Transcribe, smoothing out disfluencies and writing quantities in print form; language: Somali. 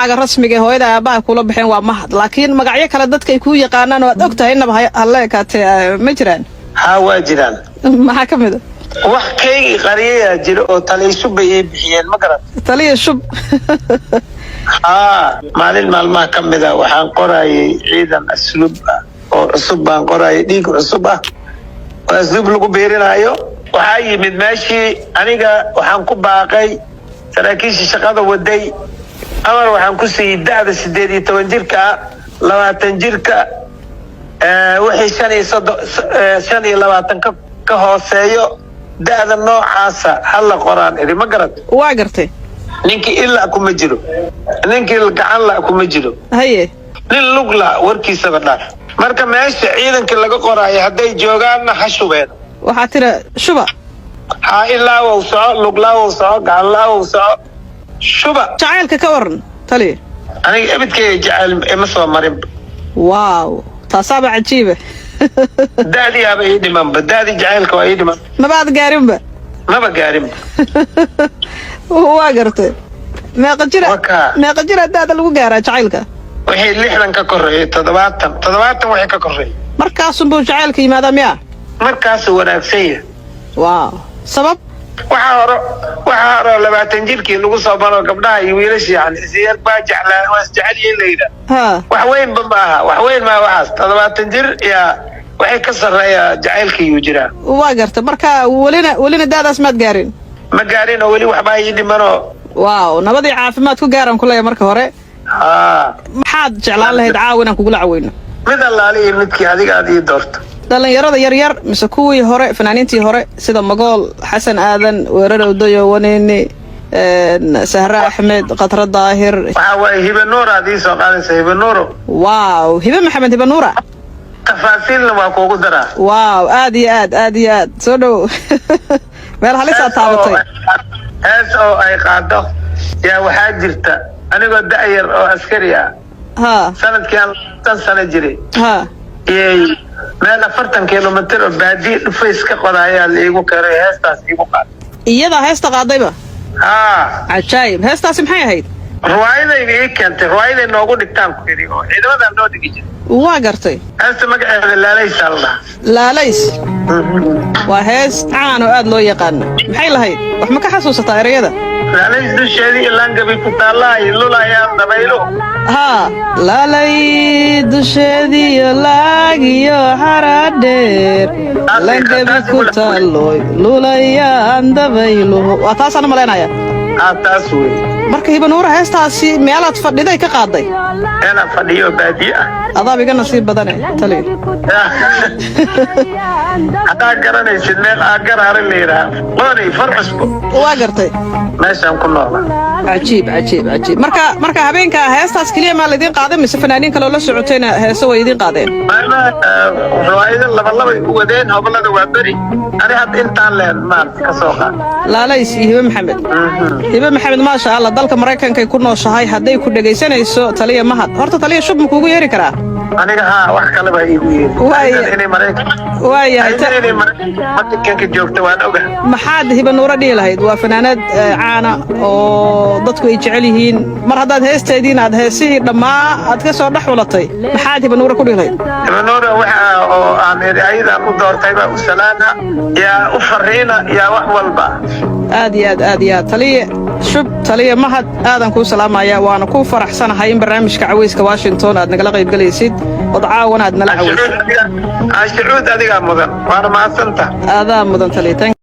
magacaaga rasmiga hooyada aabaha kula baxeen waa mahad laakiin magacyo kale dadka ay ku yaqaanaan oo aad ogtahay inaba halla kaatay ma jiraan ها واجران maxaa ka mid wax kay qariya jiro oo taliisho bay bixiyeen ma garan taliya shub maalin maalmaha ka mid ah waxaan qorayay ciidan asluub oo cusub baan qorayay dhiig cusub ah oo asluub lagu beerinayo waxaa yimid meeshii aniga waxaan ku baaqay saraakiisha shaqada waday amar waxaan ku siiyay da'da 18 jirka 20 jirka wixii 25 ka hooseeyo da'da noocaasa hal qoraan iri ma garad waa gartay ninkii ilaa kuma jiro ninkii gacan la kuma jiro haye nin lugla warkiisa badal marka meesha ciidanka laga qoraayo haday joogaanna xashubeen waxa tira shuba ha ilaa uu soo lugla uu soo gacan la uu soo shuba jacaylka ka waran taliya aniga abadkay jacayl ma soo marin waaw taasaba cajiiba daadi aba ii dhiman daadi jacaylka waa ii dhiman ma baad gaarinba waa gartay meeqa jira daada lagu gaaraa jacaylka wixii 60 ka koreeyay 70 wixii ka koreeyay markaas buu jacaylka yimaada miya markaas wanaagsan yahay waaw sabab waxa hore 20 jirkii lagu soo baro gabdhaha iyo wiilasha yani siyar baa jeclaan waa jecel leeyda wax weyn ma waxaas 70 jir ya waxay ka sareeyaa jacaylka iyo jira waa gartay marka walina daadaas maad gaarin ma gaarin oo wali waxba ay dhimano waaw nabadii caafimaad ku gaaran kulay marka hore maxaad jeclaan lahayd caawinaan kugu lacaweyno mid allaaliye midkii adiga aad ii doorto dhalinyarada yar mise kuwii hore fanaaniintii hore sida Magool Xasan Aadan Weeraro Dayo Waneeni Sahra Ahmed Qatra Daahir waxa way Hiba Nuur adii soo qaadaysa Hiba Nuur waaw Hiba Maxamed Hiba Nuur tafaasiilna waa kuugu daraa waaw aad iyo aad soo dhow meel halisa taabatay hees oo ay qaado yaa waxaa jirta anigoo da'yar oo askari ah sanadkii 10 sano jiray meel 40 kilomitir oo baadi dhufays ka qodaaya iigu karay heestaas iigu qaad iyada heesta qaadayba ajaayib heestaas maxay ahayd ruwaayadayga ii keentay ruwaayada noogu dhigtaan ku yiri oo ciidamada noo dhigi jiray waa gartay heesta magaceeda laalays waa hees caan oo aad loo yaqaan maxay lahayd wax ma ka xasuusataa erayada laalays dusheedii ilaan gabi ku taallay lulayaan dabaylo laalay dusheedii laagiyo xaradheer langabi ku taallay lulayaan dabaylo waa taasaan maleynaya taas wey marka Hiba Nuur heestaasi meelaad fadhiday ka qaaday ana fadhiyo baadiya adaa iga nasiib badan taliya hadaa garanaysid meel agar leeyahay qoonay farxusbo waa gartay meeshaan ku noolaa cajiib marka habeenka heestaas kaliya ma leedin qaaday mise fanaaniin kale oo la socotayna heeso way idin qaadeen ruwaayada laba u wadeen hobalada waa bari ani had intaan leen maan ka soo qaad laalays Hiba Maxamed ma sha Allah dalka Mareykanka ku nooshahay haday ku dhageysanayso taliya mahad horta taliya shub ma kugu yeeri karaa aniga wax kale baa iigu yeeri inay Mareykanka joogto waan ogahay maxaad Hiba Nuur dhigi lahayd waa fanaanad caana oo dadku ay jecel yihiin mar hadaad heesteediin aad heesii dhamaa aad ka soo dhaxulatay maxaad Hiba Nuur ku dhigi lahayd Hiba Nuur waxa oo aan ayada ku doortay baa u salaana ya u fariina ya wax walba aad iyo aad taliya shub taliya mahad aadan ku salaamaya waana ku faraxsanahay in barnaamijka Caweyska Washington aad nagala qayb galaysid wadcaawan aad nala caweysid ashruud adiga mudan waana maasanta adaa mudan taliya